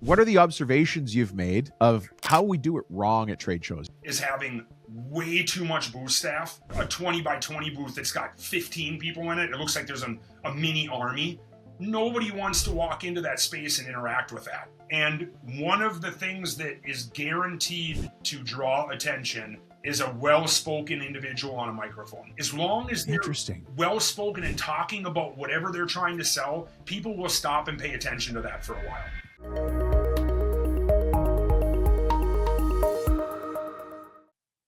What are the observations you've made of how we do it wrong at trade shows? Is having way too much booth staff. A 20 by 20 booth that's got 15 people in it. It looks like there's a mini army. Nobody wants to walk into that space and interact with that. And one of the things that is guaranteed to draw attention is a well-spoken individual on a microphone. As long as they're well-spoken and talking about whatever they're trying to sell, people will stop and pay attention to that for a while.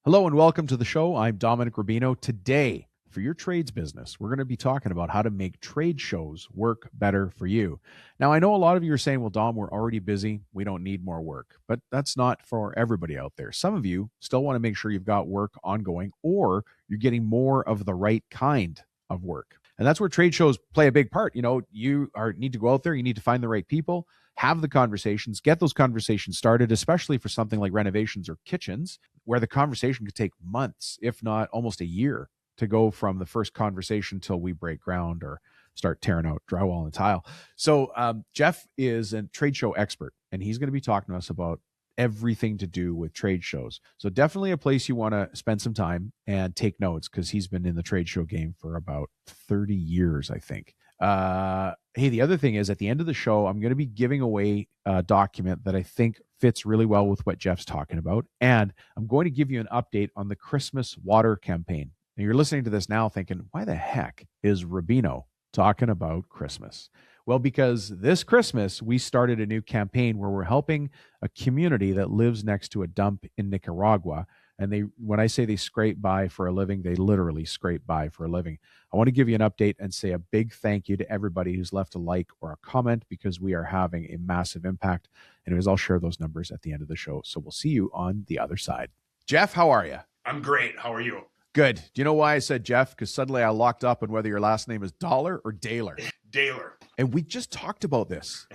Hello and welcome to the show. I'm Dominic Rubino. Today, for your trades business, we're going to be talking about how to make trade shows work better for you. Now, I know a lot of you are saying, well, Dom, we're already busy. We don't need more work. But that's not for everybody out there. Some of you still want to make sure you've got work ongoing or you're getting more of the right kind of work. And that's where trade shows play a big part. You know, you need to go out there. You need to find the right people, have the conversations, get those conversations started, especially for something like renovations or kitchens, where the conversation could take months, if not almost a year, to go from the first conversation till we break ground or start tearing out drywall and tile. So Jeff is a trade show expert, and he's going to be talking to us about everything to do with trade shows. So definitely a place you want to spend some time and take notes, because he's been in the trade show game for about 30 years, I think. Hey, the other thing is, at the end of the show, I'm going to be giving away a document that I think fits really well with what Jeff's talking about. And I'm going to give you an update on the Christmas water campaign. Now, you're listening to this now thinking, why the heck is Rubino talking about Christmas? Well, because this Christmas, we started a new campaign where we're helping a community that lives next to a dump in Nicaragua. And when I say they scrape by for a living, they literally scrape by for a living. I want to give you an update and say a big thank you to everybody who's left a like or a comment, because we are having a massive impact. Anyways, I'll share those numbers at the end of the show. So we'll see you on the other side. Jeff, how are you? I'm great. How are you? Good. Do you know why I said Jeff? Because suddenly I locked up on whether your last name is Dahler or Dahler. Dahler. And we just talked about this.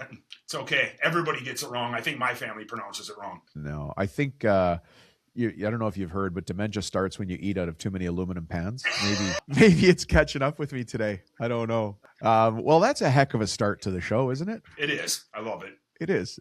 It's okay. Everybody gets it wrong. I think my family pronounces it wrong. No, I think, I don't know if you've heard, but dementia starts when you eat out of too many aluminum pans. Maybe it's catching up with me today. I don't know. Well, that's a heck of a start to the show, isn't it? It is. I love it. It is.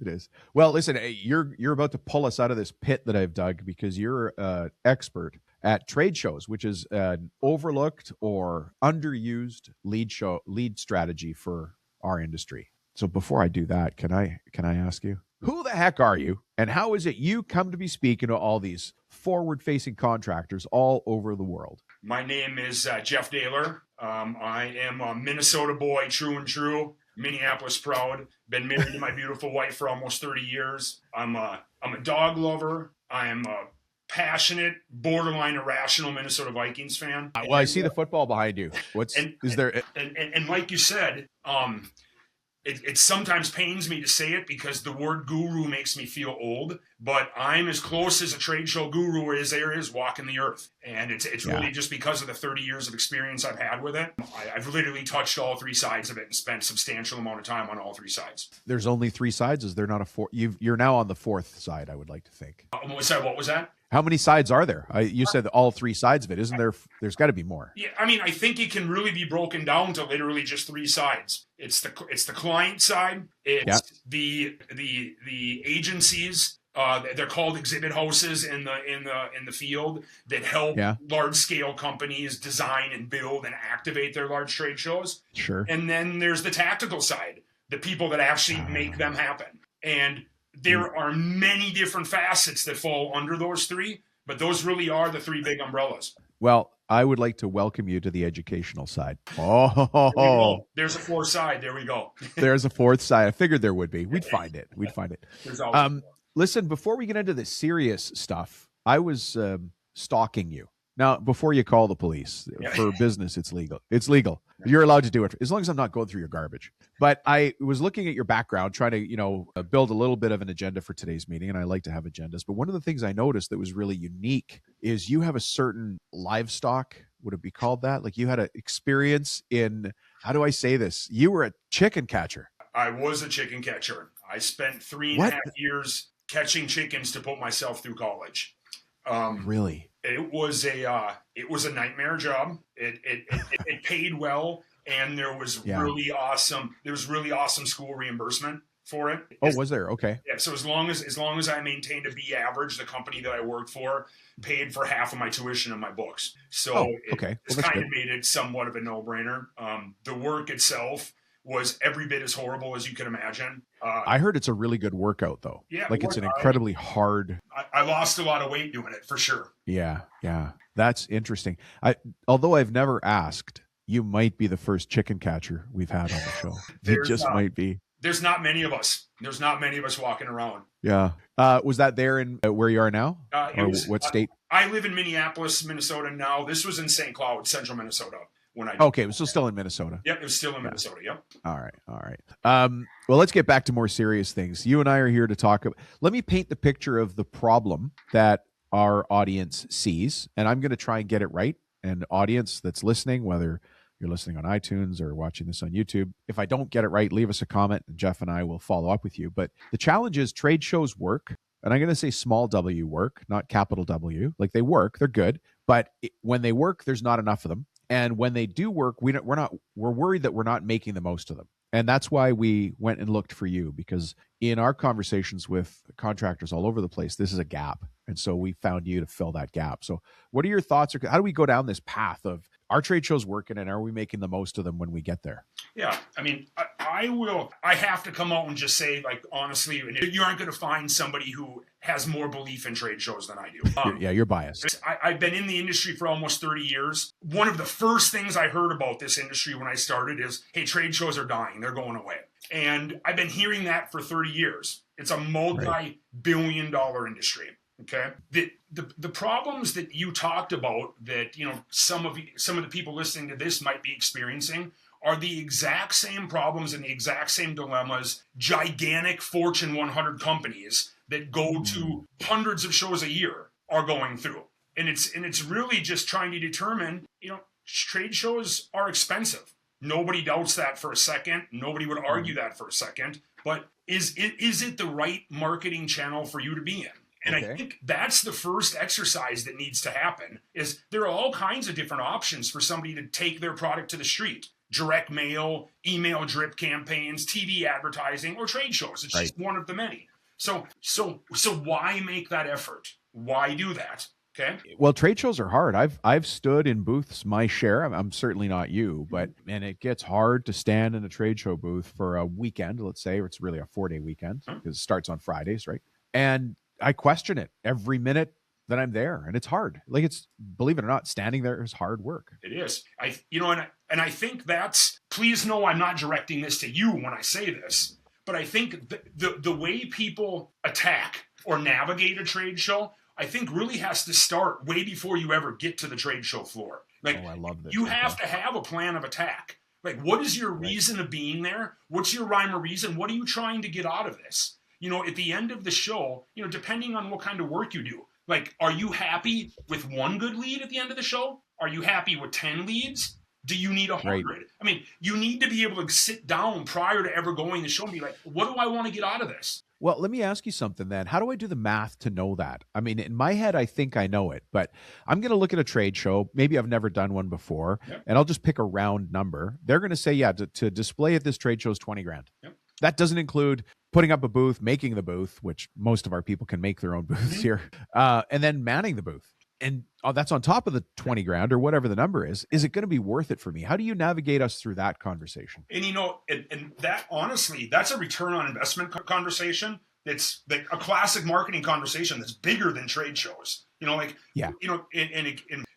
Well, listen, you're about to pull us out of this pit that I've dug, because you're an expert at trade shows, which is an overlooked or underused lead strategy for our industry. So before I do that, can I ask you, who the heck are you, and how is it you come to be speaking to all these forward-facing contractors all over the world? My name is Jeff Dahler. I am a Minnesota boy, true and true. Minneapolis proud. Been married to my beautiful wife for almost 30 years. I'm a dog lover. I am a passionate, borderline irrational Minnesota Vikings fan. Well, I see the football behind you. And like you said, it sometimes pains me to say it, because the word guru makes me feel old, but I'm as close as a trade show guru as there is walking the earth. And it's really just because of the 30 years of experience I've had with it. I've literally touched all three sides of it and spent a substantial amount of time on all three sides. There's only three sides. Is there not a fourth? You're now on the fourth side, I would like to think. What was that? How many sides are there? You said all three sides of it. Isn't there? There's got to be more. Yeah, I mean, I think it can really be broken down to literally just three sides. It's the client side. It's the agencies. They're called exhibit houses in the field that help large scale companies design and build and activate their large trade shows. Sure. And then there's the tactical side, the people that actually make them happen. And there are many different facets that fall under those three, but those really are the three big umbrellas. Well, I would like to welcome you to the educational side. Oh, there's a fourth side. There we go. There's a fourth side. I figured there would be. We'd find it. There's always listen, before we get into the serious stuff, I was stalking you. Now, before you call the police, for business, it's legal. It's legal. You're allowed to do it as long as I'm not going through your garbage. But I was looking at your background, trying to, build a little bit of an agenda for today's meeting. And I like to have agendas. But one of the things I noticed that was really unique is you have a certain livestock. Would it be called that? Like you had an experience in, how do I say this? You were a chicken catcher. I was a chicken catcher. I spent 3.5 years catching chickens to put myself through college. Really? It was a nightmare job. It paid well, and there was really awesome school reimbursement for it. Oh, was there? Okay. Yeah. So as long as I maintained a B average, the company that I worked for paid for half of my tuition and my books. So it's kind of made it somewhat of a no-brainer. The work itself was every bit as horrible as you can imagine. I heard it's a really good workout, though. Yeah, like it's an incredibly hard. I lost a lot of weight doing it for sure. Yeah, that's interesting. Although I've never asked, you might be the first chicken catcher we've had on the show. It just might be. There's not many of us. There's not many of us walking around. Yeah. Was that there in where you are now? What state? I live in Minneapolis, Minnesota now. This was in St. Cloud, central Minnesota. Okay, it was still in Minnesota. Yep, it was still in Minnesota. Yep. All right. Well, let's get back to more serious things. You and I are here to talk about. Let me paint the picture of the problem that our audience sees, and I'm going to try and get it right. And audience that's listening, whether you're listening on iTunes or watching this on YouTube, if I don't get it right, leave us a comment, and Jeff and I will follow up with you. But the challenge is trade shows work, and I'm going to say small W work, not capital W. Like they work, they're good, but when they work, there's not enough of them. And when they do work, we're worried that we're not making the most of them. And that's why we went and looked for you, because in our conversations with contractors all over the place, this is a gap. And so we found you to fill that gap. So what are your thoughts? How do we go down this path of are trade shows working and are we making the most of them when we get there? Yeah. I mean, I have to come out and just say, like, honestly, you aren't going to find somebody who has more belief in trade shows than I do. You're biased. I've been in the industry for almost 30 years. One of the first things I heard about this industry when I started is, hey, trade shows are dying. They're going away. And I've been hearing that for 30 years. It's a multi-billion-dollar industry. Okay. The problems that you talked about that, some of the people listening to this might be experiencing are the exact same problems and the exact same dilemmas gigantic Fortune 100 companies that go to hundreds of shows a year are going through. And it's really just trying to determine, trade shows are expensive. Nobody doubts that for a second. Nobody would argue that for a second. But is it the right marketing channel for you to be in? And I think that's the first exercise that needs to happen. Is there are all kinds of different options for somebody to take their product to the street. Direct mail, email drip campaigns, TV advertising, or trade shows. It's just one of the many. So why make that effort? Why do that? Okay. Well, trade shows are hard. I've stood in booths my share. I'm certainly not you, but man, it gets hard to stand in a trade show booth for a weekend. Let's say it's really a 4-day weekend because it starts on Fridays, right? And I question it every minute that I'm there, and it's hard. Like believe it or not, standing there is hard work. It is. And I think that's. Please know I'm not directing this to you when I say this, but I think the way people attack or navigate a trade show, I think really has to start way before you ever get to the trade show floor. Like, I love this. You have to have a plan of attack. Like, what is your reason of being there? What's your rhyme or reason? What are you trying to get out of this? At the end of the show, depending on what kind of work you do, like, are you happy with one good lead at the end of the show? Are you happy with 10 leads? Do you need 100? Right. I mean, you need to be able to sit down prior to ever going to the show and be like, what do I want to get out of this? Well, let me ask you something then. How do I do the math to know that? I mean, in my head, I think I know it, but I'm going to look at a trade show. Maybe I've never done one before, and I'll just pick a round number. They're going to say, to display at this trade show is $20,000. Yep. That doesn't include putting up a booth, making the booth, which most of our people can make their own booths here, and then manning the booth. And that's on top of the $20,000 or whatever the number is. Is it going to be worth it for me? How do you navigate us through that conversation? And and that honestly, that's a return on investment conversation. It's like a classic marketing conversation that's bigger than trade shows. And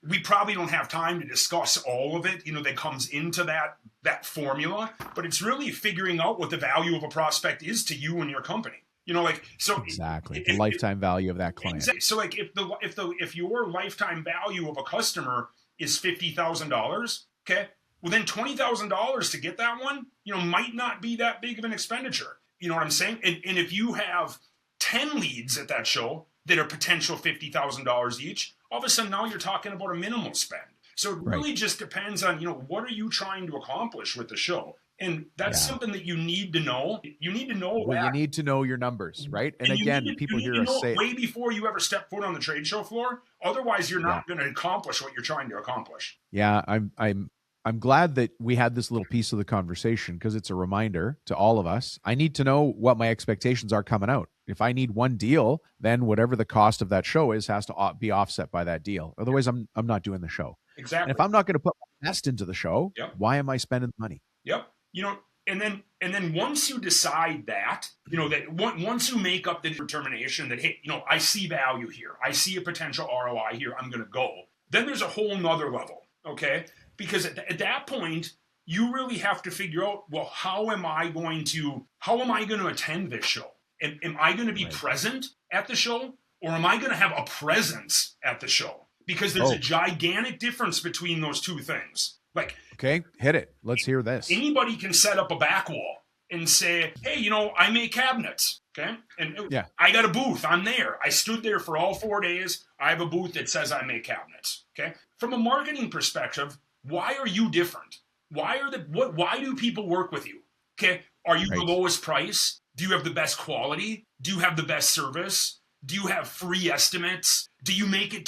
we probably don't have time to discuss all of it, that comes into that formula, but it's really figuring out what the value of a prospect is to you and your company. Exactly the lifetime value of that client. Exactly. So like if your lifetime value of a customer is $50,000, okay, well then $20,000 to get that one, might not be that big of an expenditure. You know what I'm saying? And if you have 10 leads at that show that are potential $50,000 each, all of a sudden now you're talking about a minimal spend. So it really just depends on, what are you trying to accomplish with the show? And that's something that you need to know. You need to know you need to know your numbers, right? And again, people hear us say way before you ever step foot on the trade show floor. Otherwise, you're not going to accomplish what you're trying to accomplish. Yeah, I'm I'm glad that we had this little piece of the conversation because it's a reminder to all of us. I need to know what my expectations are coming out. If I need one deal, then whatever the cost of that show is has to be offset by that deal. Otherwise, I'm not doing the show. Exactly. And if I'm not going to put my best into the show, why am I spending the money? Yep. And then once you decide that, once you make up the determination that, hey, I see value here, I see a potential ROI here, I'm going to go. Then there's a whole nother level, okay? Because at that point, you really have to figure out, well, how am I going to attend this show? Am I going to be present at the show, or am I going to have a presence at the show? Because there's a gigantic difference between those two things. Like, okay, hit it. Let's hear this. Anybody can set up a back wall and say, hey, I make cabinets, okay? And I got a booth. I'm there. I stood there for all 4 days. I have a booth that says I make cabinets, okay? From a marketing perspective, why are you different? Why do people work with you? Okay, are you the lowest price? Do you have the best quality? Do you have the best service? Do you have free estimates? Do you make it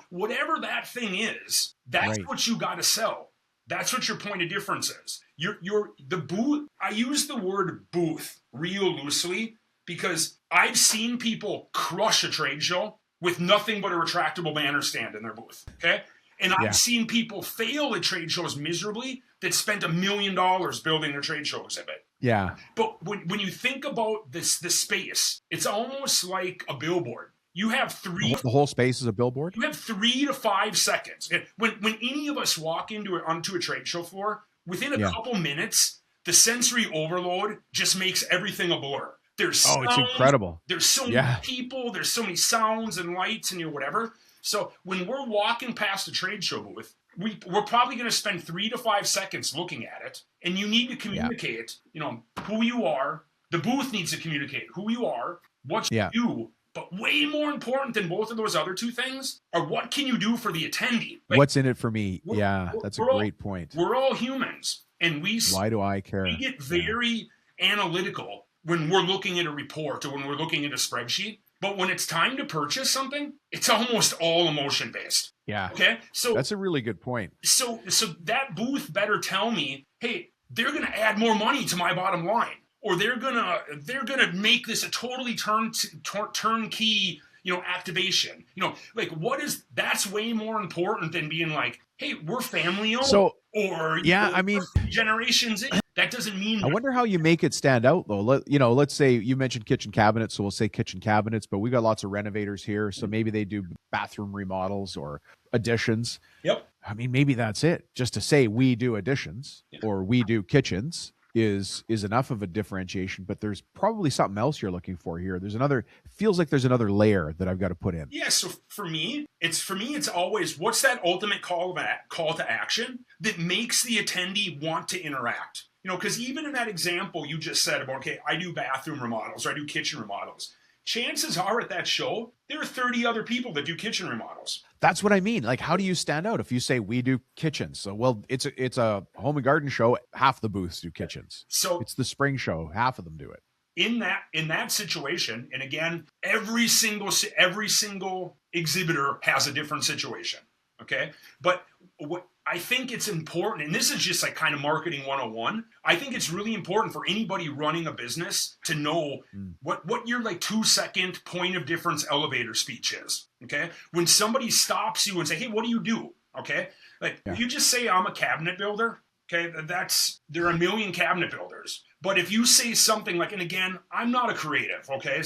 whatever that thing is, that's what you got to sell. That's what your point of difference is. The booth. I use the word booth real loosely because I've seen people crush a trade show with nothing but a retractable banner stand in their booth. Okay. And I've seen people fail at trade shows miserably that spent $1 million building their trade show exhibit. Yeah. But when you think about the space, it's almost like a billboard. You have the whole space is a billboard? You have 3 to 5 seconds. When any of us walk onto a trade show floor, within a couple minutes, the sensory overload just makes everything a blur. There's sound, it's incredible. There's so many people, there's so many sounds and lights and whatever. So when we're walking past a trade show booth, we're probably going to spend 3 to 5 seconds looking at it, and you need to communicate, who you are. The booth needs to communicate who you are, what you do. But way more important than both of those other two things are what can you do for the attendee? Like, what's in it for me? That's a great point. We're all humans, and why do I care? We get very analytical when we're looking at a report or when we're looking at a spreadsheet. But when it's time to purchase something, it's almost all emotion based. Yeah. Okay. So that's a really good point. So that booth better tell me, hey, they're going to add more money to my bottom line. Or they're gonna make this a totally turnkey, activation. That's way more important than being like, hey, we're family owned. So generations in. That doesn't mean. I wonder how you make it stand out though. Let's say you mentioned kitchen cabinets, so we'll say kitchen cabinets, but we got lots of renovators here, so maybe they do bathroom remodels or additions. Yep. I mean, maybe that's it. Just to say we do additions or we do kitchens is enough of a differentiation, but there's probably something else you're looking for here. Feels like there's another layer that I've got to put in. Yeah. So for me, it's always what's that ultimate call to action that makes the attendee want to interact. Because even in that example you just said about, okay, I do bathroom remodels or I do kitchen remodels. Chances are at that show, there are 30 other people that do kitchen remodels. That's what I mean. Like, how do you stand out if you say we do kitchens? So, well, it's a home and garden show. Half the booths do kitchens. So it's the spring show. Half of them do it. In that situation, and again, every single exhibitor has a different situation. Okay, but what I think it's important, and this is just like kind of marketing 101. I think it's really important for anybody running a business to know what your 2-second point of difference elevator speech is. Okay, when somebody stops you and say, "Hey, what do you do?" Okay, if you just say, "I'm a cabinet builder." Okay, there are a million cabinet builders. But if you say something like, and again, I'm not a creative, okay?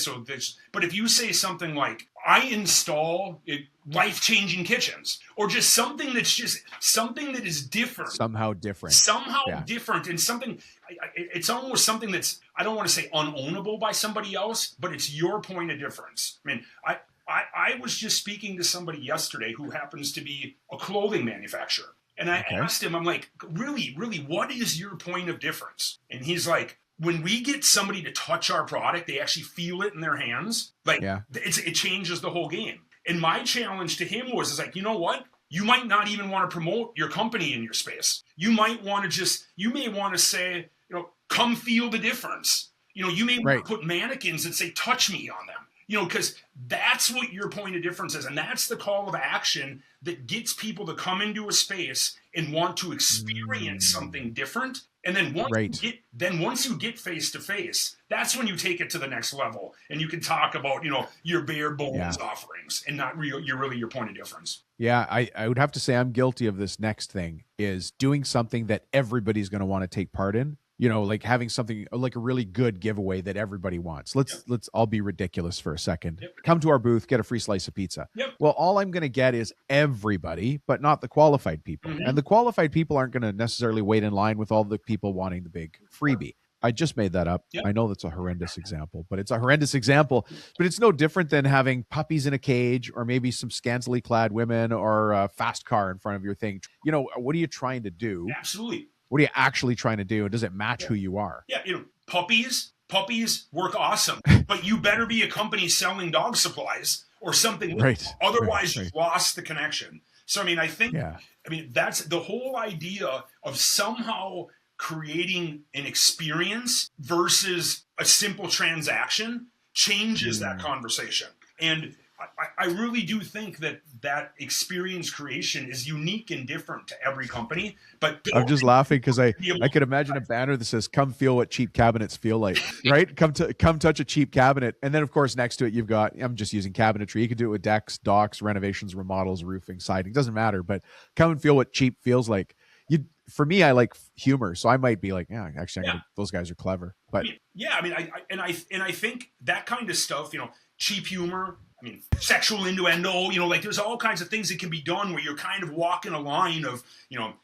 But if you say something like, I install life-changing kitchens, or just something that is different. Somehow different. Different, and something, it's almost something that's, I don't want to say unownable by somebody else, but it's your point of difference. I mean, I was just speaking to somebody yesterday who happens to be a clothing manufacturer. And I asked him, I'm like, really, what is your point of difference? And he's like, when we get somebody to touch our product, they actually feel it in their hands. It changes the whole game. And my challenge to him was, you know what? You might not even want to promote your company in your space. You may want to say, come feel the difference. You may want to put mannequins that say, touch me on them. Because that's what your point of difference is. And that's the call of action that gets people to come into a space and want to experience something different. And then once you get face to face, that's when you take it to the next level. And you can talk about, your bare bones offerings and not your point of difference. Yeah, I would have to say I'm guilty of this next thing, is doing something that everybody's going to want to take part in. Like having something like a really good giveaway that everybody wants. Let's I'll be ridiculous for a second. Yep. Come to our booth, get a free slice of pizza. Yep. Well, all I'm going to get is everybody, but not the qualified people. Mm-hmm. And the qualified people aren't going to necessarily wait in line with all the people wanting the big freebie. I just made that up. Yep. I know that's a horrendous example, but it's a horrendous example. But it's no different than having puppies in a cage, or maybe some scantily clad women, or a fast car in front of your thing. What are you trying to do? Absolutely. What are you actually trying to do? And does it match who you are? Yeah, puppies work awesome, but you better be a company selling dog supplies or something. Right. Otherwise, you've lost the connection. So, I think, Yeah. That's the whole idea of somehow creating an experience versus a simple transaction changes that conversation. And I really do think that experience creation is unique and different to every company. But I'm just laughing because I could imagine a banner that says, "Come feel what cheap cabinets feel like," right? Come touch a cheap cabinet. And then of course next to it you've got, I'm just using cabinetry. You could do it with decks, docks, renovations, remodels, roofing, siding. Doesn't matter, but come and feel what cheap feels like. For me, I like humor, so I might be like, yeah, actually, those guys are clever. But I think that kind of stuff, cheap humor, sexual innuendo, there's all kinds of things that can be done where you're kind of walking a line of,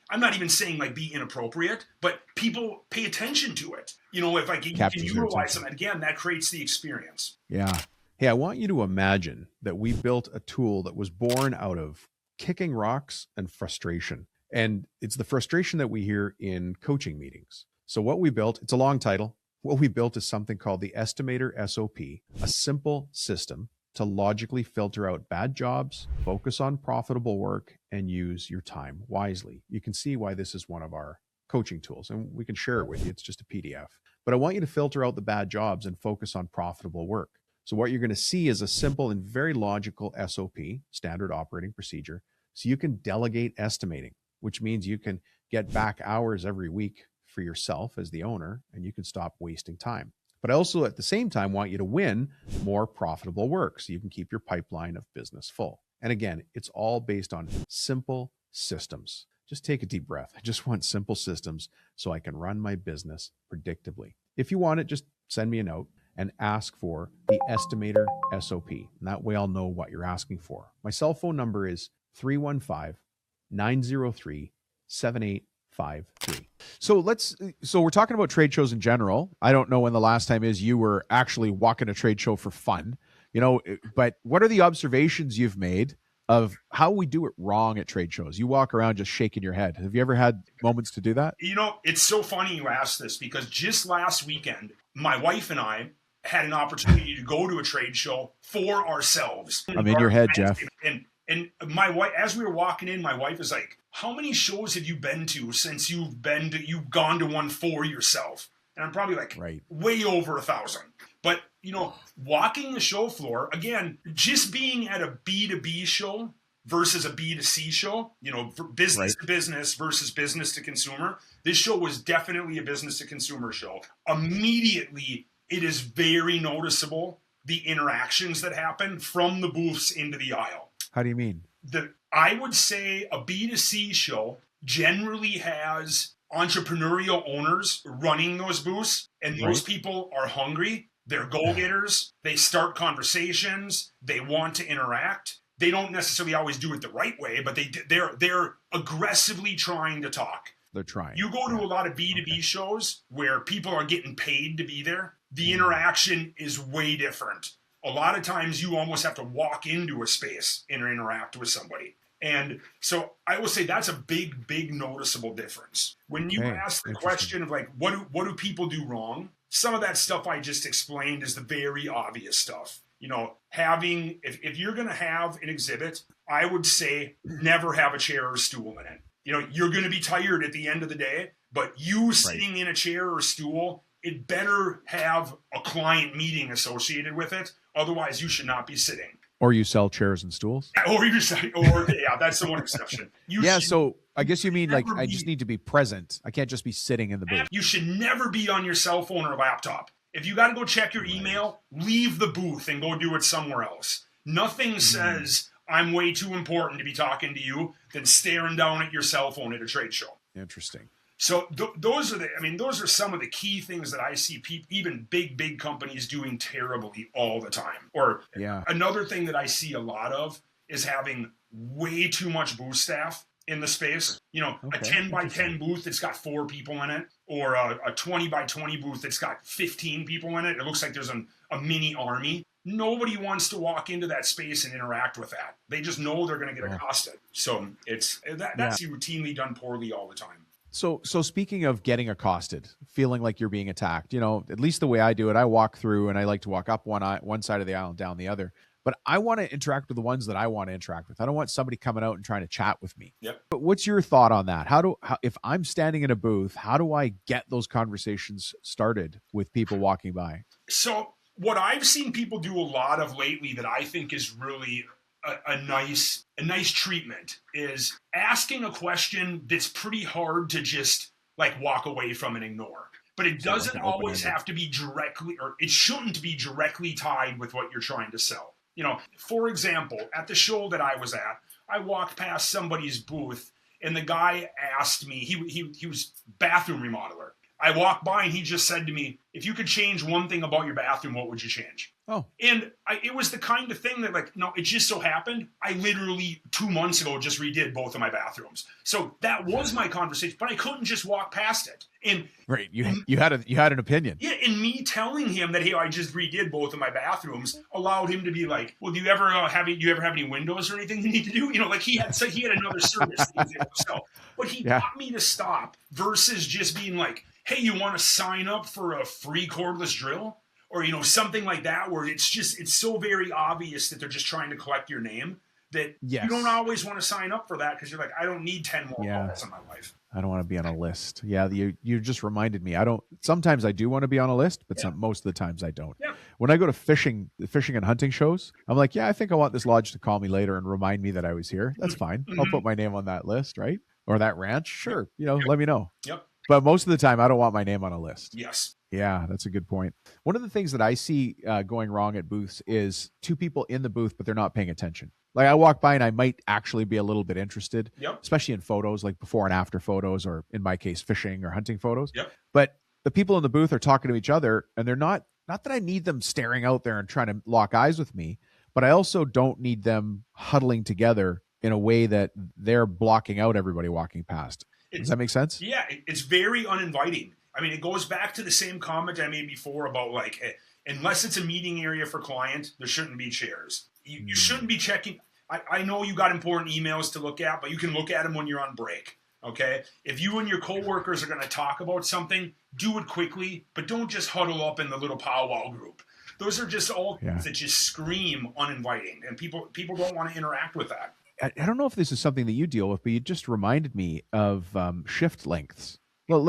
I'm not even saying like be inappropriate, but people pay attention to it. If you can utilize them, again, that creates the experience. Yeah. Hey, I want you to imagine that we built a tool that was born out of kicking rocks and frustration. And it's the frustration that we hear in coaching meetings. So what we built, it's a long title. What we built is something called the Estimator SOP, a simple system to logically filter out bad jobs, focus on profitable work, and use your time wisely. You can see why this is one of our coaching tools, and we can share it with you. It's just a PDF. But I want you to filter out the bad jobs and focus on profitable work. So what you're going to see is a simple and very logical SOP, standard operating procedure, so you can delegate estimating, which means you can get back hours every week for yourself as the owner, and you can stop wasting time. But I also, at the same time, want you to win more profitable work so you can keep your pipeline of business full. And again, it's all based on simple systems. Just take a deep breath. I just want simple systems so I can run my business predictably. If you want it, just send me a note and ask for the Estimator SOP. And that way I'll know what you're asking for. My cell phone number is 315-903-7853. So we're talking about trade shows in general. I don't know when the last time is you were actually walking a trade show for fun, but what are the observations you've made of how we do it wrong at trade shows? You walk around just shaking your head. Have you ever had moments to do that? It's so funny you asked this, because just last weekend, my wife and I had an opportunity to go to a trade show for ourselves. I'm in your head, Jeff. And my wife, as we were walking in, my wife is like, "How many shows have you been to since you've gone to one for yourself?" And I'm probably like, way over 1,000. But, walking the show floor, again, just being at a B2B show versus a B2C show, for business to business versus business to consumer. This show was definitely a business to consumer show. Immediately, it is very noticeable, the interactions that happen from the booths into the aisle. How do you mean? I would say a B2C show generally has entrepreneurial owners running those booths, and those people are hungry. They're go-getters. They start conversations. They want to interact. They don't necessarily always do it the right way, but they're aggressively trying to talk. They're trying. You go to a lot of B2B shows where people are getting paid to be there. The interaction is way different. A lot of times you almost have to walk into a space and interact with somebody. And so I will say that's a big, big noticeable difference. When you ask the question of like, what do people do wrong? Some of that stuff I just explained is the very obvious stuff. If you're going to have an exhibit, I would say never have a chair or stool in it. You're going to be tired at the end of the day, but you sitting in a chair or stool, it better have a client meeting associated with it, Otherwise, you should not be sitting. Or you sell chairs and stools? Yeah, that's the one exception. So I guess you mean like I just need to be present. I can't just be sitting in the booth. You should never be on your cell phone or laptop. If you got to go check your email, leave the booth and go do it somewhere else. Nothing says I'm way too important to be talking to you than staring down at your cell phone at a trade show. Interesting. So those are some of the key things that I see even big companies doing terribly all the time. Or another thing that I see a lot of is having way too much booth staff in the space. A 10 by 10 booth that's got 4 people in it, or a 20 by 20 booth that's got 15 people in it. It looks like there's a mini army. Nobody wants to walk into that space and interact with that. They just know they're going to get accosted. So that's routinely done poorly all the time. So speaking of getting accosted, feeling like you're being attacked, at least the way I do it, I walk through and I like to walk up one side of the aisle and down the other. But I want to interact with the ones that I want to interact with. I don't want somebody coming out and trying to chat with me. Yep. But what's your thought on that? If I'm standing in a booth, how do I get those conversations started with people walking by? So what I've seen people do a lot of lately that I think is really a nice treatment is asking a question that's pretty hard to just like walk away from and ignore. But it doesn't always have to be directly, or it shouldn't be directly tied with what you're trying to sell. For example, at the show that I was at, I walked past somebody's booth and the guy asked me, he was bathroom remodeler. I walked by and he just said to me, if you could change one thing about your bathroom, what would you change? Oh. And it was the kind of thing that it just so happened. I literally 2 months ago just redid both of my bathrooms. So that was my conversation, but I couldn't just walk past it. And right, you had an opinion. Yeah, and me telling him that, hey, I just redid both of my bathrooms allowed him to be like, well, do you ever have any windows or anything you need to do? He had another service he was able to sell. But he got me to stop versus just being like, hey, you want to sign up for a free cordless drill? Or, something like that, where it's so very obvious that they're just trying to collect your name that you don't always want to sign up for that because you're like, I don't need 10 more calls in my life. I don't want to be on a list. Yeah, you just reminded me. Sometimes I do want to be on a list, but most of the times I don't. Yeah. When I go to fishing and hunting shows, I'm like, I think I want this lodge to call me later and remind me that I was here. That's fine. I'll put my name on that list, right? Or that ranch. Sure. Let me know. Yep. But most of the time, I don't want my name on a list. Yes. Yeah, that's a good point. One of the things that I see going wrong at booths is 2 people in the booth, but they're not paying attention. Like I walk by and I might actually be a little bit interested, especially in photos, like before and after photos, or in my case, fishing or hunting photos. Yep. But the people in the booth are talking to each other, and they're not that I need them staring out there and trying to lock eyes with me, but I also don't need them huddling together in a way that they're blocking out everybody walking past. Does that make sense? Yeah, it's very uninviting. I mean, it goes back to the same comment I made before about unless it's a meeting area for client, there shouldn't be chairs. You shouldn't be checking. I know you got important emails to look at, but you can look at them when you're on break. Okay? If you and your coworkers are going to talk about something, do it quickly, but don't just huddle up in the little powwow group. Those are just all things that just scream uninviting, and people don't want to interact with that. I don't know if this is something that you deal with, but you just reminded me of shift lengths. Well,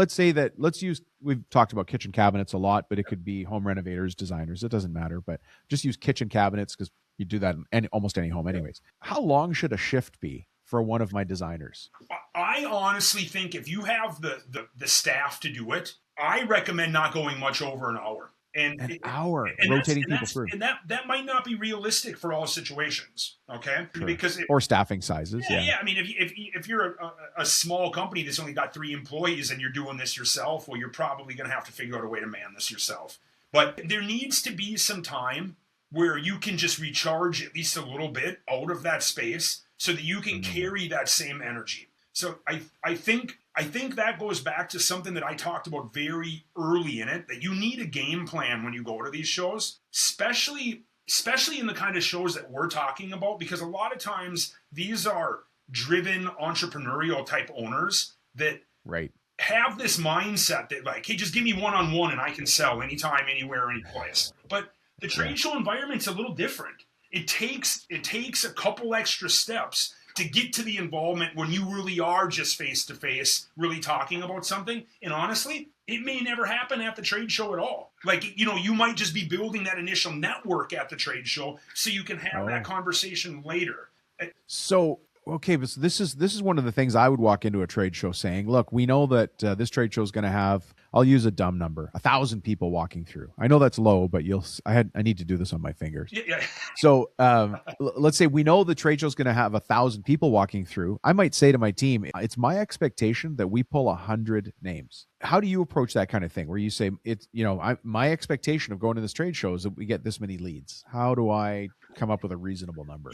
we've talked about kitchen cabinets a lot, but it could be home renovators, designers. It doesn't matter, but just use kitchen cabinets because you do that in almost any home anyways. How long should a shift be for one of my designers? I honestly think if you have the staff to do it, I recommend not going much over an hour. An hour rotating people through. And that might not be realistic for all situations, okay? Sure. Or staffing sizes. Yeah. I mean, if you're a small company that's only got 3 employees and you're doing this yourself, well, you're probably going to have to figure out a way to man this yourself. But there needs to be some time where you can just recharge at least a little bit out of that space so that you can carry that same energy. So I think that goes back to something that I talked about very early in it, that you need a game plan when you go to these shows, especially in the kind of shows that we're talking about, because a lot of times these are driven entrepreneurial type owners that have this mindset that like, hey, just give me one-on-one and I can sell anytime, anywhere, any place. But the trade show environment's a little different. It takes a couple extra steps to get to the involvement when you really are just face-to-face, really talking about something. And honestly, it may never happen at the trade show at all. Like, you might just be building that initial network at the trade show so you can have that conversation later. So, okay, but this is one of the things I would walk into a trade show saying, look, we know that this trade show is going to have, I'll use a dumb number, 1,000 people walking through. I know that's low, but I need to do this on my fingers. Yeah. So let's say we know the trade show is going to have 1,000 people walking through. I might say to my team, it's my expectation that we pull 100 names. How do you approach that kind of thing where you say, my expectation of going to this trade show is that we get this many leads? How do I come up with a reasonable number?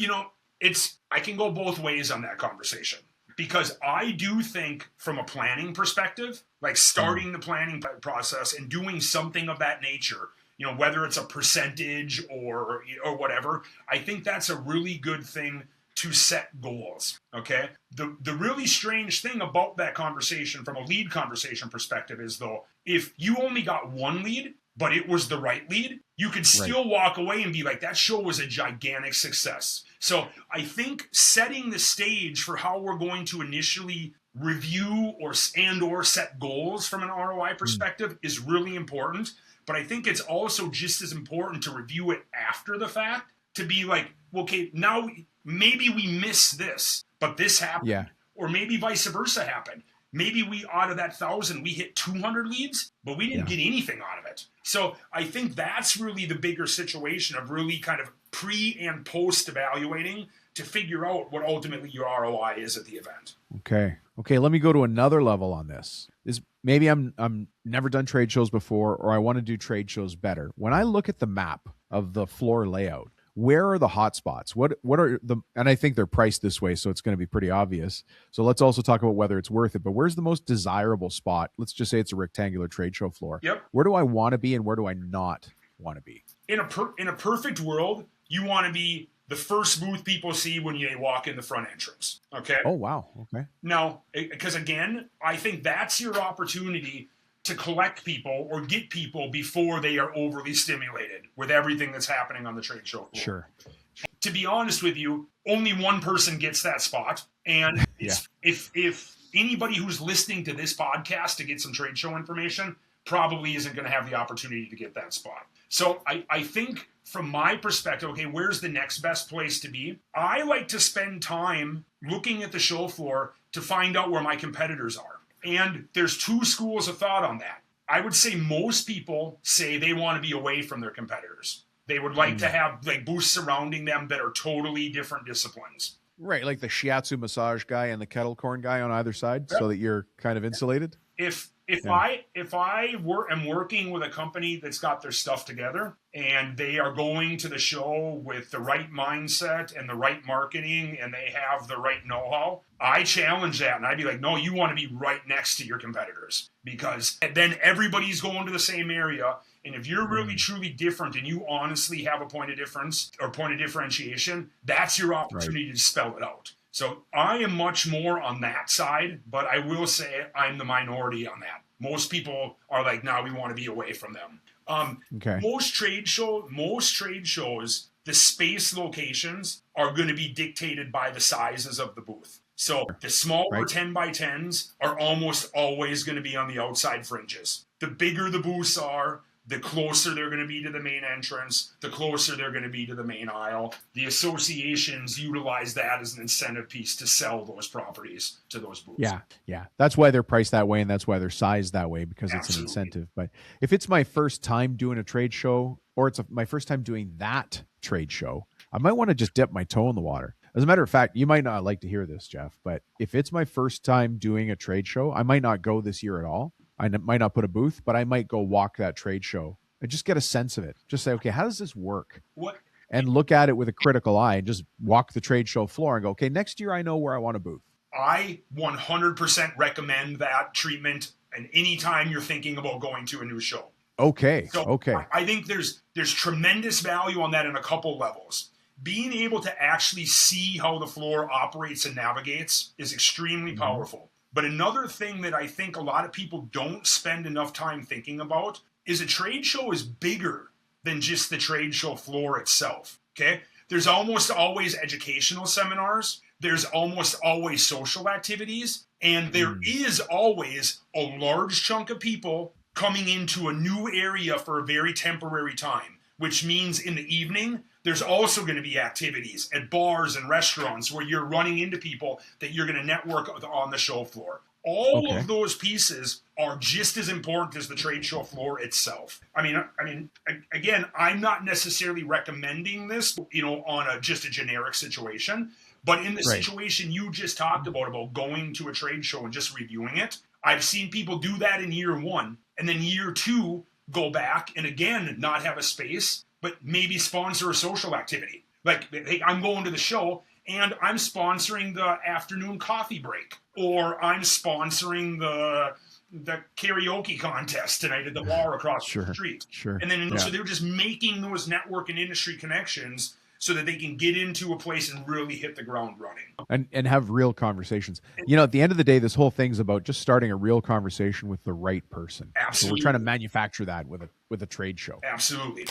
I can go both ways on that conversation, because I do think from a planning perspective, like starting the planning process and doing something of that nature, whether it's a percentage or whatever, I think that's a really good thing to set goals. Okay. The really strange thing about that conversation from a lead conversation perspective is, though, if you only got one lead, but it was the right lead, you could still walk away and be like, that show was a gigantic success. So I think setting the stage for how we're going to initially review or set goals from an ROI perspective is really important. But I think it's also just as important to review it after the fact, to be like, okay, now maybe we missed this, but this happened. Yeah. Or maybe vice versa happened. Maybe we, out of that 1,000, we hit 200 leads, but we didn't get anything out of it. So I think that's really the bigger situation of really kind of pre and post evaluating to figure out what ultimately your ROI is at the event. Okay. Let me go to another level on this. Maybe I'm never done trade shows before, or I want to do trade shows better. When I look at the map of the floor layout, where are the hot spots? What are and I think they're priced this way, so it's going to be pretty obvious. So let's also talk about whether it's worth it. But where's the most desirable spot? Let's just say it's a rectangular trade show floor. Yep. Where do I want to be and where do I not want to be? In a perfect world, you want to be the first booth people see when they walk in the front entrance. Okay. Oh, wow. Okay. Now, because again, I think that's your opportunity to collect people or get people before they are overly stimulated with everything that's happening on the trade show floor. Sure. To be honest with you, only one person gets that spot. And if anybody who's listening to this podcast to get some trade show information probably isn't going to have the opportunity to get that spot. So I think from my perspective, okay, where's the next best place to be? I like to spend time looking at the show floor to find out where my competitors are. And there's two schools of thought on that. I would say most people say they want to be away from their competitors. They would like to have like booths surrounding them that are totally different disciplines. Right, like the shiatsu massage guy and the kettle corn guy on either side, so that you're kind of insulated. If I am working with a company that's got their stuff together and they are going to the show with the right mindset and the right marketing and they have the right know-how, I challenge that and I'd be like, no, you want to be right next to your competitors, because then everybody's going to the same area. And if you're really truly different and you honestly have a point of difference or point of differentiation, that's your opportunity to spell it out. So I am much more on that side, but I will say I'm the minority on that. Most people are like, no, we want to be away from them. Most trade shows, the space locations are going to be dictated by the sizes of the booth. So the smaller 10 by 10s are almost always going to be on the outside fringes. The bigger the booths are, the closer they're going to be to the main entrance, the closer they're going to be to the main aisle. The associations utilize that as an incentive piece to sell those properties to those booths. Yeah. That's why they're priced that way, and that's why they're sized that way, because it's an incentive. But if it's my first time doing a trade show, or it's my first time doing that trade show, I might want to just dip my toe in the water. As a matter of fact, you might not like to hear this, Jeff, but if it's my first time doing a trade show, I might not go this year at all. I might not put a booth, but I might go walk that trade show and just get a sense of it. Just say, okay, how does this work? And look at it with a critical eye and just walk the trade show floor and go, okay, next year I know where I want a booth. I 100% recommend that treatment, and anytime you're thinking about going to a new show. Okay. I think there's tremendous value on that in a couple levels. Being able to actually see how the floor operates and navigates is extremely powerful. But another thing that I think a lot of people don't spend enough time thinking about is a trade show is bigger than just the trade show floor itself. Okay? There's almost always educational seminars. There's almost always social activities. And there is always a large chunk of people coming into a new area for a very temporary time, which means in the evening, there's also going to be activities at bars and restaurants where you're running into people that you're going to network on the show floor. All of those pieces are just as important as the trade show floor itself. I mean, again, I'm not necessarily recommending this, on just a generic situation, but in the situation you just talked about going to a trade show and just reviewing it, I've seen people do that in year one, and then year two go back and again not have a space, but maybe sponsor a social activity. Like, hey, I'm going to the show and I'm sponsoring the afternoon coffee break, or I'm sponsoring the karaoke contest tonight at the bar across the street. Sure. And then so they're just making those network and industry connections so that they can get into a place and really hit the ground running. And have real conversations. At the end of the day, this whole thing's about just starting a real conversation with the right person. Absolutely. So we're trying to manufacture that with a trade show. Absolutely.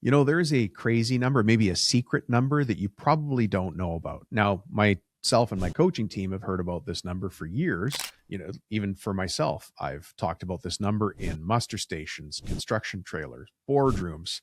There's a crazy number, maybe a secret number that you probably don't know about. Now, myself and my coaching team have heard about this number for years. Even for myself, I've talked about this number in muster stations, construction trailers, boardrooms,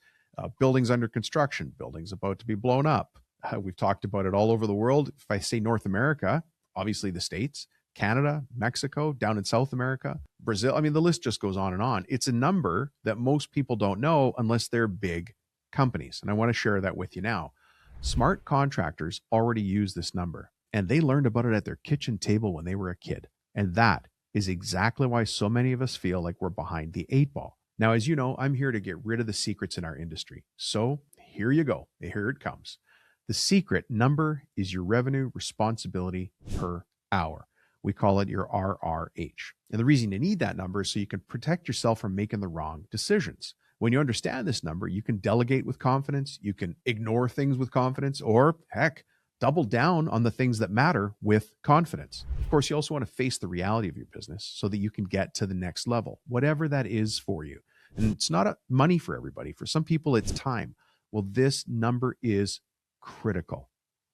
buildings under construction, buildings about to be blown up. We've talked about it all over the world. If I say North America, obviously the States, Canada, Mexico, down in South America, Brazil. I mean, the list just goes on and on. It's a number that most people don't know unless they're big companies. And I want to share that with you now. Smart contractors already use this number, and they learned about it at their kitchen table when they were a kid. And that is exactly why so many of us feel like we're behind the 8 ball. Now, as you know, I'm here to get rid of the secrets in our industry. So here you go. Here it comes. The secret number is your revenue responsibility per hour. We call it your RRH. And the reason you need that number is so you can protect yourself from making the wrong decisions. When you understand this number, you can delegate with confidence, you can ignore things with confidence, or heck, double down on the things that matter with confidence. Of course, you also want to face the reality of your business so that you can get to the next level, whatever that is for you. And it's not money for everybody. For some people, it's time. Well, this number is critical.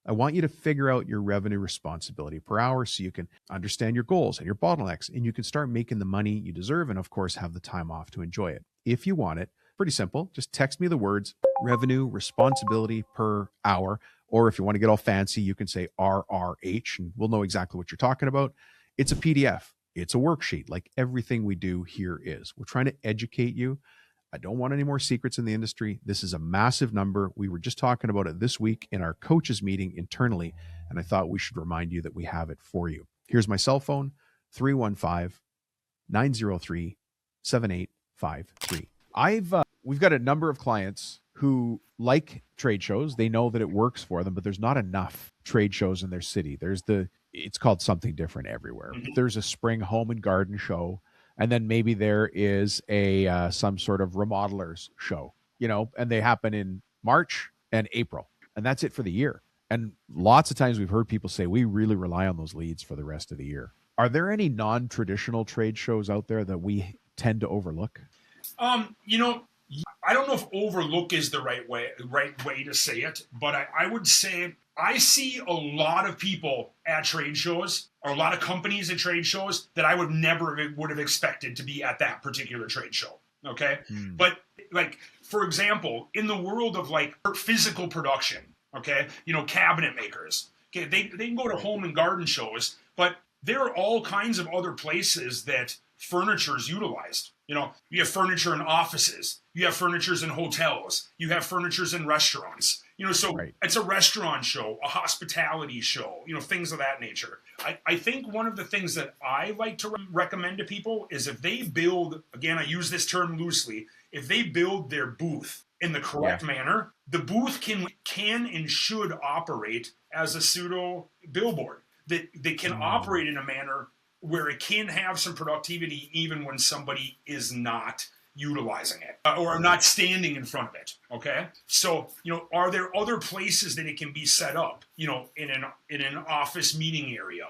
I want you to figure out your revenue responsibility per hour so you can understand your goals and your bottlenecks, and you can start making the money you deserve and, of course, have the time off to enjoy it. If you want it, pretty simple. Just text me the words revenue responsibility per hour. Or if you want to get all fancy, you can say RRH, and we'll know exactly what you're talking about. It's a PDF. It's a worksheet, like everything we do here is. We're trying to educate you. I don't want any more secrets in the industry. This is a massive number. We were just talking about it this week in our coaches meeting internally, and I thought we should remind you that we have it for you. Here's my cell phone, 315-903-7853. We've got a number of clients who like trade shows. They know that it works for them, but there's not enough trade shows in their city. It's called something different everywhere. There's a spring home and garden show, and then maybe there is some sort of remodelers show, and they happen in March and April, and that's it for the year. And lots of times we've heard people say we really rely on those leads for the rest of the year. Are there any non-traditional trade shows out there that we tend to overlook? I don't know if overlook is the right way to say it, but I would say I see a lot of people at trade shows, or a lot of companies at trade shows that I would have expected to be at that particular trade show. Okay. But like, for example, in the world of like physical production, okay, cabinet makers, okay, they can go to home and garden shows, but there are all kinds of other places that furniture is utilized. You have furniture in offices, you have furnitures in hotels, you have furnitures in restaurants, so right. It's a restaurant show, a hospitality show, things of that nature. I think one of the things that I like to recommend to people is if they build, again, I use this term loosely, if they build their booth in the correct manner, the booth can and should operate as a pseudo billboard. That can operate in a manner where it can have some productivity even when somebody is not utilizing it or not standing in front of it. Okay. So, are there other places that it can be set up, in an office meeting area,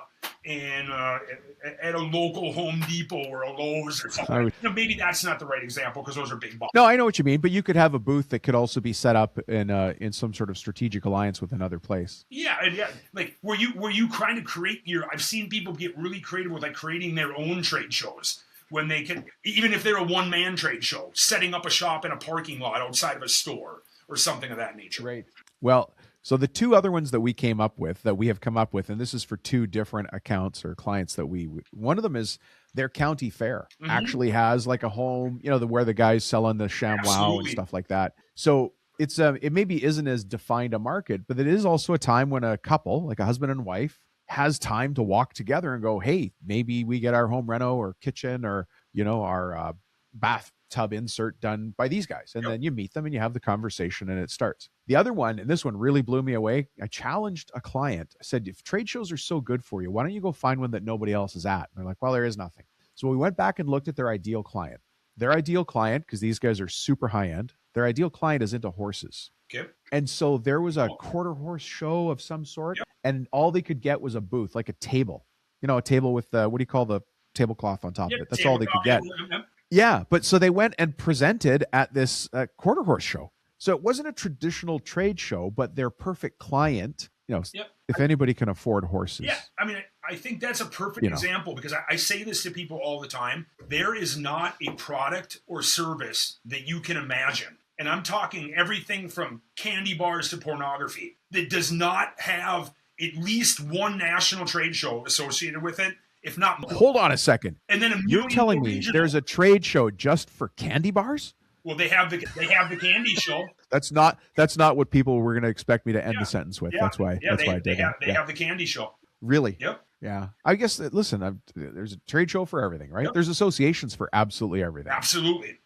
at a local Home Depot or a Lowe's or something? Maybe that's not the right example because those are big boxes. No, I know what you mean, but you could have a booth that could also be set up in some sort of strategic alliance with another place. Yeah. Like were you trying to create I've seen people get really creative with like creating their own trade shows, when they can, even if they're a one-man trade show, setting up a shop in a parking lot outside of a store or something of that nature. Right. Well, so the two other ones that we have come up with, and this is for two different accounts or clients that one of them is their county fair actually has like a home, where the guys selling the ShamWow and stuff like that. So it's it maybe isn't as defined a market, but it is also a time when a couple, like a husband and wife, has time to walk together and go, hey, maybe we get our home reno or kitchen or, our bathtub insert done by these guys. And then you meet them and you have the conversation and it starts. The other one, and this one really blew me away. I challenged a client. I said, if trade shows are so good for you, why don't you go find one that nobody else is at? And they're like, well, there is nothing. So we went back and looked at their ideal client. Their ideal client, because these guys are super high end, their ideal client is into horses. Okay. And so there was a quarter horse show of some sort, and all they could get was a booth, like a table, a table with what do you call the tablecloth on top of it? That's all they could get. Yeah. But so they went and presented at this quarter horse show. So it wasn't a traditional trade show, but their perfect client, if anybody can afford horses. Yeah. I mean, I think that's a perfect example because I say this to people all the time. There is not a product or service that you can imagine, and I'm talking everything from candy bars to pornography, that does not have at least one national trade show associated with it, if not more. Hold on a second. And then you're telling me there's a trade show just for candy bars? Well, they have the candy show. That's not what people were going to expect me to end the sentence with. That's why. Yeah, that's why I did. They have the candy show. Really? Yep. Yeah. I guess listen, there's a trade show for everything, right? Yep. There's associations for absolutely everything. Absolutely.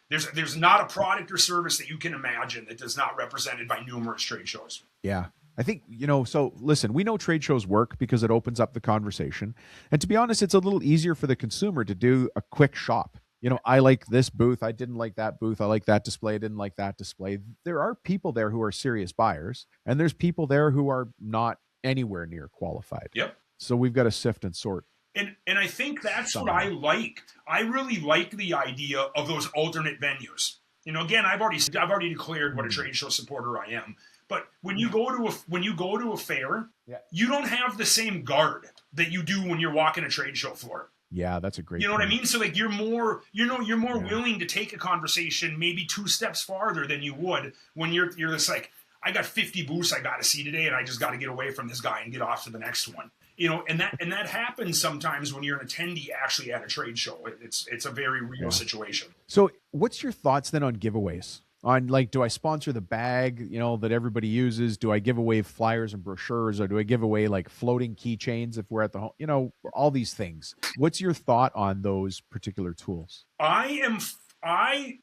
There's not a product or service that you can imagine that is not represented by numerous trade shows. Yeah. I think, so listen, we know trade shows work because it opens up the conversation. And to be honest, it's a little easier for the consumer to do a quick shop. I like this booth. I didn't like that booth. I like that display. I didn't like that display. There are people there who are serious buyers, and there's people there who are not anywhere near qualified. Yep. So we've got to sift and sort. And I think that's what I like. I really like the idea of those alternate venues. Again, I've already declared what a trade show supporter I am. But when you go to a fair, you don't have the same guard that you do when you're walking a trade show floor. Yeah, that's a great. You know what I mean? So like you're more willing to take a conversation maybe 2 steps farther than you would when you're just like, I got 50 booths I got to see today, and I just got to get away from this guy and get off to the next one. And that happens sometimes when you're an attendee actually at a trade show. It's a very real situation. So what's your thoughts then on giveaways? On like, do I sponsor the bag, that everybody uses? Do I give away flyers and brochures, or do I give away like floating keychains if we're at the home? All these things. What's your thought on those particular tools? I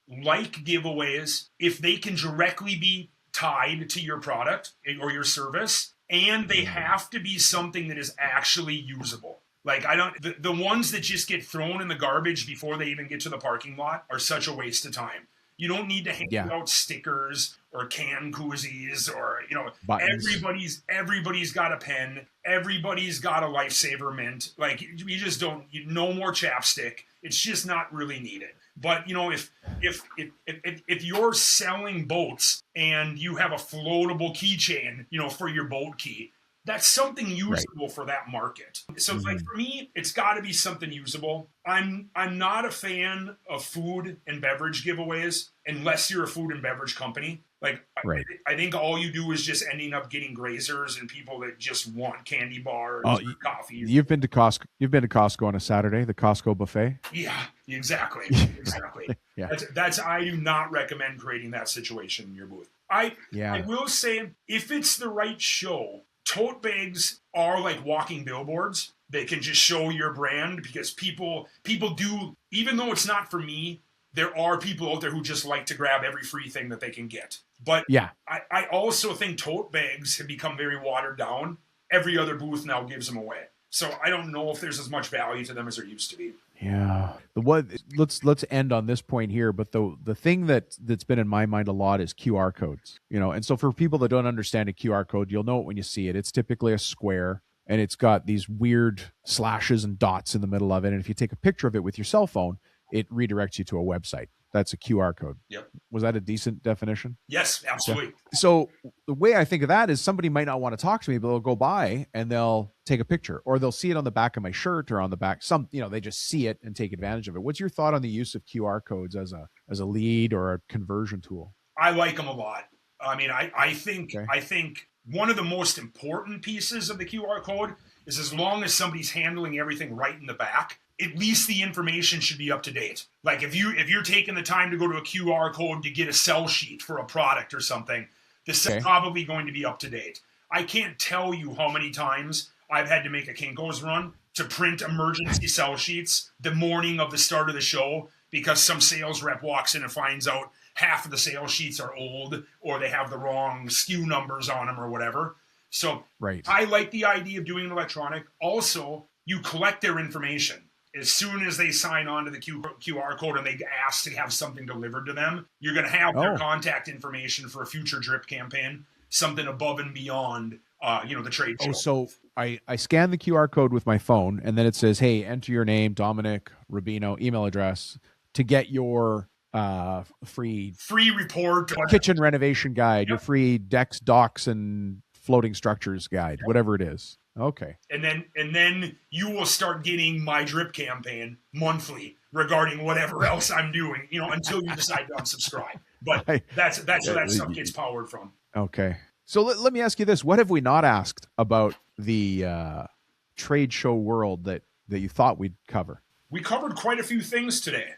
like giveaways if they can directly be tied to your product or your service, and they have to be something that is actually usable. Like the ones that just get thrown in the garbage before they even get to the parking lot are such a waste of time. You don't need to hand out stickers or can koozies or, buttons. Everybody's got a pen. Everybody's got a Lifesaver mint. Like you just don't, no more chapstick. It's just not really needed. But, if you're selling boats and you have a floatable keychain, for your boat key, that's something usable for that market. So like for me, it's got to be something usable. I'm not a fan of food and beverage giveaways unless you're a food and beverage company. Like I think all you do is just ending up getting grazers and people that just want candy bars or coffee. You've been to Costco on a Saturday, the Costco buffet? Yeah, exactly. Yeah. I do not recommend creating that situation in your booth. I will say if it's the right show, tote bags are like walking billboards. They can just show your brand because people do, even though it's not for me, there are people out there who just like to grab every free thing that they can get. But I also think tote bags have become very watered down. Every other booth now gives them away. So I don't know if there's as much value to them as there used to be. Yeah. Let's end on this point here. But the thing that's been in my mind a lot is QR codes. And so for people that don't understand a QR code, you'll know it when you see it. It's typically a square, and it's got these weird slashes and dots in the middle of it. And if you take a picture of it with your cell phone, it redirects you to a website. that's a QR code. Yep. Was that a decent definition? Yes, absolutely. So the way I think of that is somebody might not want to talk to me, but they'll go by and they'll take a picture, or they'll see it on the back of my shirt or on the back. They just see it and take advantage of it. What's your thought on the use of QR codes as a lead or a conversion tool? I like them a lot. I mean, I think one of the most important pieces of the QR code is, as long as somebody's handling everything right in the back, at least the information should be up to date. Like if you're taking the time to go to a QR code to get a sell sheet for a product or something, this is probably going to be up to date. I can't tell you how many times I've had to make a Kinko's run to print emergency sell sheets the morning of the start of the show, because some sales rep walks in and finds out half of the sales sheets are old, or they have the wrong SKU numbers on them or whatever. So I like the idea of doing it electronic. Also, you collect their information. As soon as they sign on to the QR code and they ask to have something delivered to them, you're going to have their contact information for a future drip campaign, something above and beyond, the trade show. So I scan the QR code with my phone, and then it says, hey, enter your name, Dominic Rubino, email address, to get your free report, kitchen renovation guide, your free decks, docks, and floating structures guide, whatever it is. Okay. And then you will start getting my drip campaign monthly regarding whatever else I'm doing, until you decide to unsubscribe. But that's where that stuff gets powered from. Okay. So let me ask you this. What have we not asked about the trade show world that you thought we'd cover? We covered quite a few things today.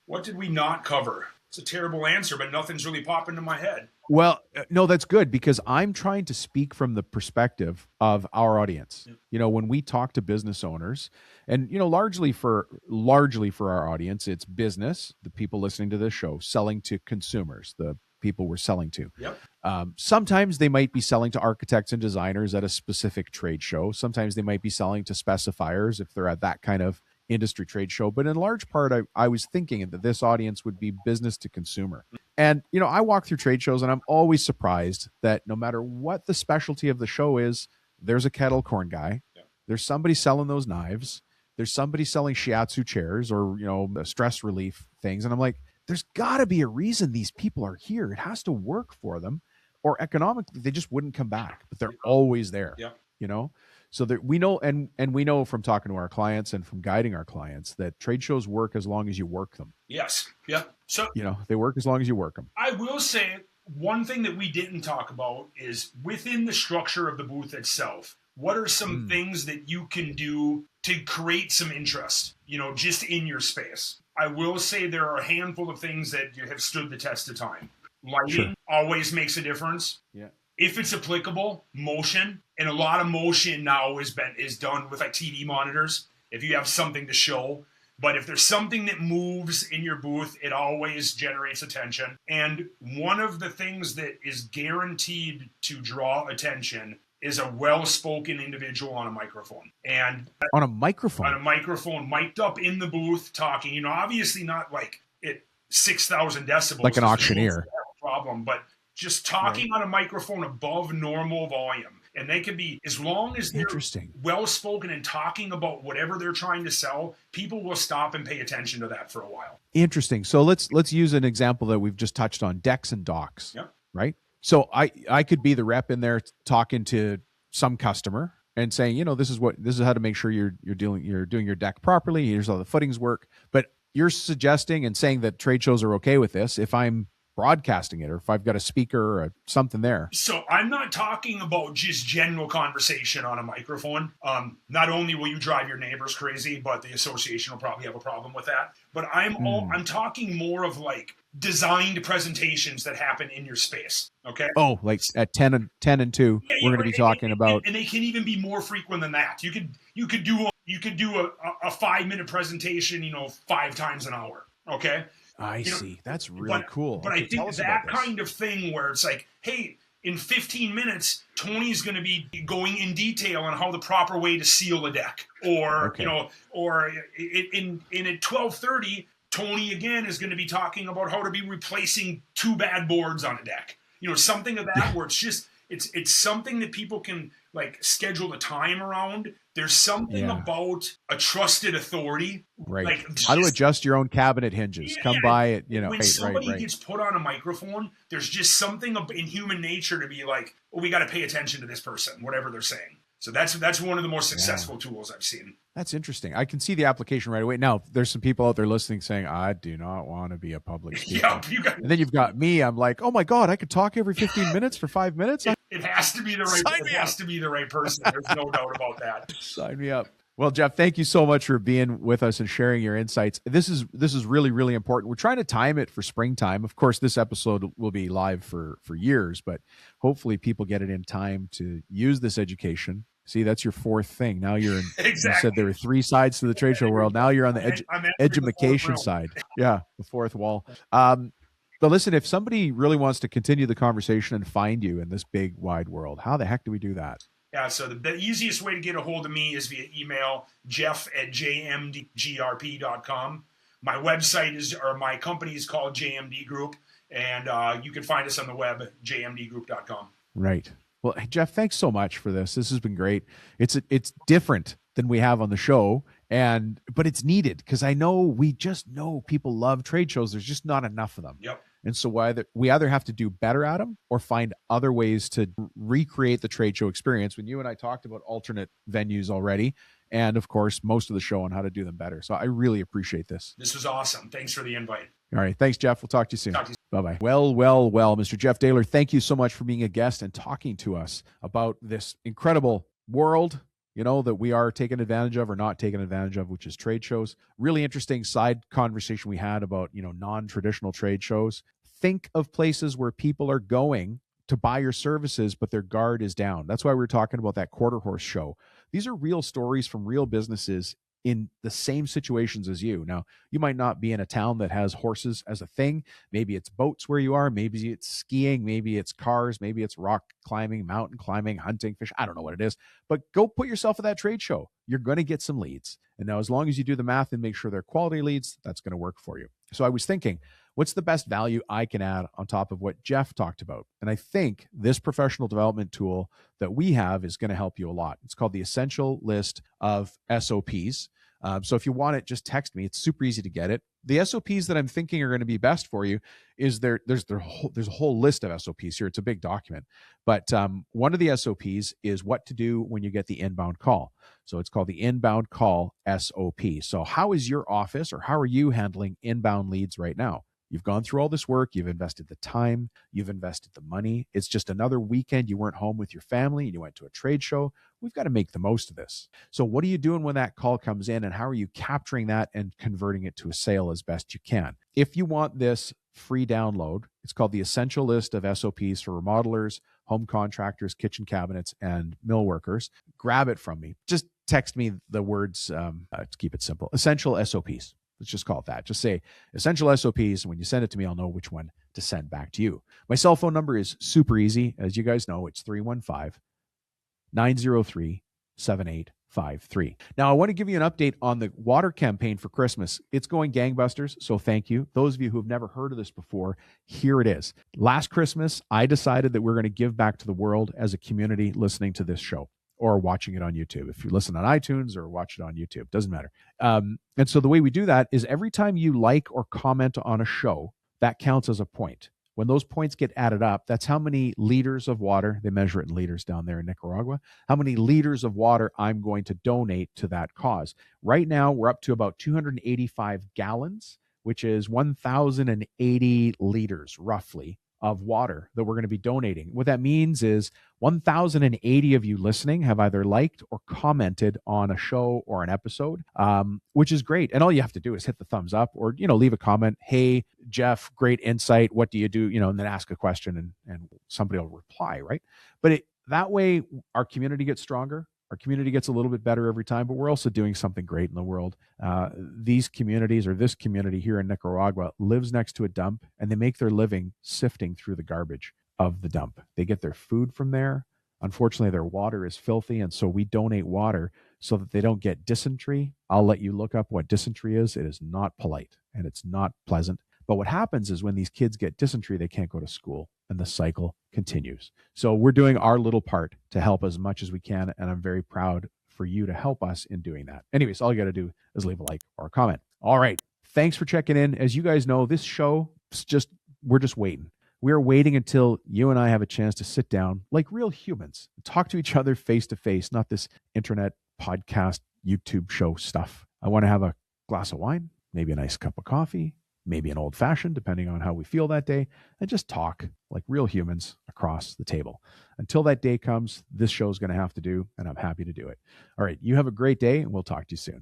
What did we not cover? It's a terrible answer, but nothing's really popping into my head. Well, no, that's good, because I'm trying to speak from the perspective of our audience. Yeah. When we talk to business owners, and largely for our audience, it's business, the people listening to this show, selling to consumers, the people we're selling to. Yep. Sometimes they might be selling to architects and designers at a specific trade show. Sometimes they might be selling to specifiers if they're at that kind of industry trade show. But in large part, I was thinking that this audience would be business to consumer. And, I walk through trade shows and I'm always surprised that no matter what the specialty of the show is, there's a kettle corn guy. Yeah. There's somebody selling those knives. There's somebody selling shiatsu chairs or, stress relief things. And I'm like, there's got to be a reason these people are here. It has to work for them, or economically they just wouldn't come back, but they're always there. Yeah. So that we know, and we know from talking to our clients and from guiding our clients, that trade shows work as long as you work them. Yes. Yeah. So, they work as long as you work them. I will say one thing that we didn't talk about is, within the structure of the booth itself, what are some things that you can do to create some interest, just in your space? I will say there are a handful of things that have stood the test of time. Lighting always makes a difference. Yeah. If it's applicable, motion, and a lot of motion now is done with like TV monitors, if you have something to show. But if there's something that moves in your booth, it always generates attention. And one of the things that is guaranteed to draw attention is a well-spoken individual on a microphone. And on a microphone, mic'd up in the booth, talking. Obviously not like at 6,000 decibels, like an auctioneer. Problem, but just talking on a microphone above normal volume. And they can be, as long as they're well-spoken and talking about whatever they're trying to sell, people will stop and pay attention to that for a while. Interesting. So let's use an example that we've just touched on, decks and docks. Yep. Right? So I could be the rep in there talking to some customer and saying, this is how to make sure you're doing your deck properly. Here's how the footings work. But you're suggesting and saying that trade shows are okay with this if I'm broadcasting it, or if I've got a speaker or something there. So I'm not talking about just general conversation on a microphone. Not only will you drive your neighbors crazy, but the association will probably have a problem with that. But I'm talking more of like designed presentations that happen in your space. Okay. Oh, like at 10 and 2, we're going to be talking about, and they can even be more frequent than that. You could do a 5-minute presentation, 5 times an hour. Okay. I see. That's really cool. But I think that kind of thing where it's like, hey, in 15 minutes, Tony's going to be going in detail on how the proper way to seal a deck, or or in at 12:30, Tony again is going to be talking about how to be replacing 2 bad boards on a deck. Something of that where it's just It's something that people can like schedule a time around. There's something about a trusted authority. Right. Like how to adjust your own cabinet hinges. Come by it, when somebody gets put on a microphone, there's just something in human nature to be like, oh, we got to pay attention to this person, whatever they're saying. So that's one of the most successful tools I've seen. That's interesting. I can see the application right away. Now, there's some people out there listening saying, I do not want to be a public speaker. And then you've got me. I'm like, oh my God, I could talk every 15 minutes for 5 minutes. It has to be the right. It has to be the right person. There's no doubt about that. Sign me up. Well, Jeff, thank you so much for being with us and sharing your insights. This is really, really important. We're trying to time it for springtime. Of course, this episode will be live for years, but hopefully people get it in time to use this education. See, that's your fourth thing. Now you're in, you said there were 3 sides to the trade show world. Now you're on the education side. Yeah, the fourth wall. But listen, if somebody really wants to continue the conversation and find you in this big, wide world, how the heck do we do that? Yeah, so the easiest way to get a hold of me is via email, jeff@jmdgrp.com. My website my company is called JMD Group, and you can find us on the web at jmdgroup.com. Right. Well, hey, Jeff, thanks so much for this. This has been great. It's different than we have on the show, but it's needed because we just know people love trade shows. There's just not enough of them. Yep. And so we either have to do better at them or find other ways to recreate the trade show experience. When you and I talked about alternate venues already, and of course, most of the show on how to do them better. So I really appreciate this. This was awesome. Thanks for the invite. All right. Thanks, Jeff. We'll talk to you soon. Bye-bye. Well, Mr. Jeff Dahler, thank you so much for being a guest and talking to us about this incredible world, that we are taking advantage of or not taking advantage of, which is trade shows. Really interesting side conversation we had about, non-traditional trade shows. Think of places where people are going to buy your services, but their guard is down. That's why we were talking about that quarter horse show. These are real stories from real businesses in the same situations as you. Now, you might not be in a town that has horses as a thing. Maybe it's boats where you are. Maybe it's skiing. Maybe it's cars. Maybe it's rock climbing, mountain climbing, hunting, fish. I don't know what it is, but go put yourself at that trade show. You're going to get some leads. And now, as long as you do the math and make sure they're quality leads, that's going to work for you. So I was thinking, what's the best value I can add on top of what Jeff talked about? And I think this professional development tool that we have is going to help you a lot. It's called the Essential List of SOPs. So if you want it, just text me. It's super easy to get it. The SOPs that I'm thinking are going to be best for you is there's a whole list of SOPs here. It's a big document. But one of the SOPs is what to do when you get the inbound call. So it's called the inbound call SOP. So how is your office or how are you handling inbound leads right now? You've gone through all this work. You've invested the time. You've invested the money. It's just another weekend. You weren't home with your family and you went to a trade show. We've got to make the most of this. So what are you doing when that call comes in and how are you capturing that and converting it to a sale as best you can? If you want this free download, it's called the Essential List of SOPs for Remodelers, Home Contractors, Kitchen Cabinets, and Mill Workers. Grab it from me. Just text me the words, to keep it simple, Essential SOPs. Let's just call it that. Just say Essential SOPs. And when you send it to me, I'll know which one to send back to you. My cell phone number is super easy. As you guys know, it's 315-903-7853. Now, I want to give you an update on the water campaign for Christmas. It's going gangbusters, so thank you. Those of you who have never heard of this before, here it is. Last Christmas, I decided that we're going to give back to the world as a community listening to this show or watching it on YouTube. If you listen on iTunes or watch it on YouTube, doesn't matter. And so the way we do that is every time you like or comment on a show, that counts as a point. When those points get added up, that's how many liters of water, they measure it in liters down there in Nicaragua, how many liters of water I'm going to donate to that cause. Right now, we're up to about 285 gallons, which is 1,080 liters roughly of water that we're going to be donating. What that means is 1,080 of you listening have either liked or commented on a show or an episode, which is great. And all you have to do is hit the thumbs up or, leave a comment. Hey, Jeff, great insight. What do you do? And then ask a question and somebody will reply, right? But that way our community gets stronger. Our community gets a little bit better every time, but we're also doing something great in the world. These communities or this community here in Nicaragua lives next to a dump and they make their living sifting through the garbage of the dump. They get their food from there. Unfortunately, their water is filthy. And so we donate water so that they don't get dysentery. I'll let you look up what dysentery is. It is not polite and it's not pleasant, But what happens is when these kids get dysentery, they can't go to school and the cycle continues. So we're doing our little part to help as much as we can. And I'm very proud for you to help us in doing that. Anyways, all you got to do is leave a like or a comment. All right. Thanks for checking in. As you guys know, this show is we're just waiting. We're waiting until you and I have a chance to sit down like real humans, talk to each other face to face, not this internet podcast, YouTube show stuff. I want to have a glass of wine, maybe a nice cup of coffee, maybe an old fashioned, depending on how we feel that day, and just talk like real humans across the table. Until that day comes, this show is going to have to do, and I'm happy to do it. All right. You have a great day, and we'll talk to you soon.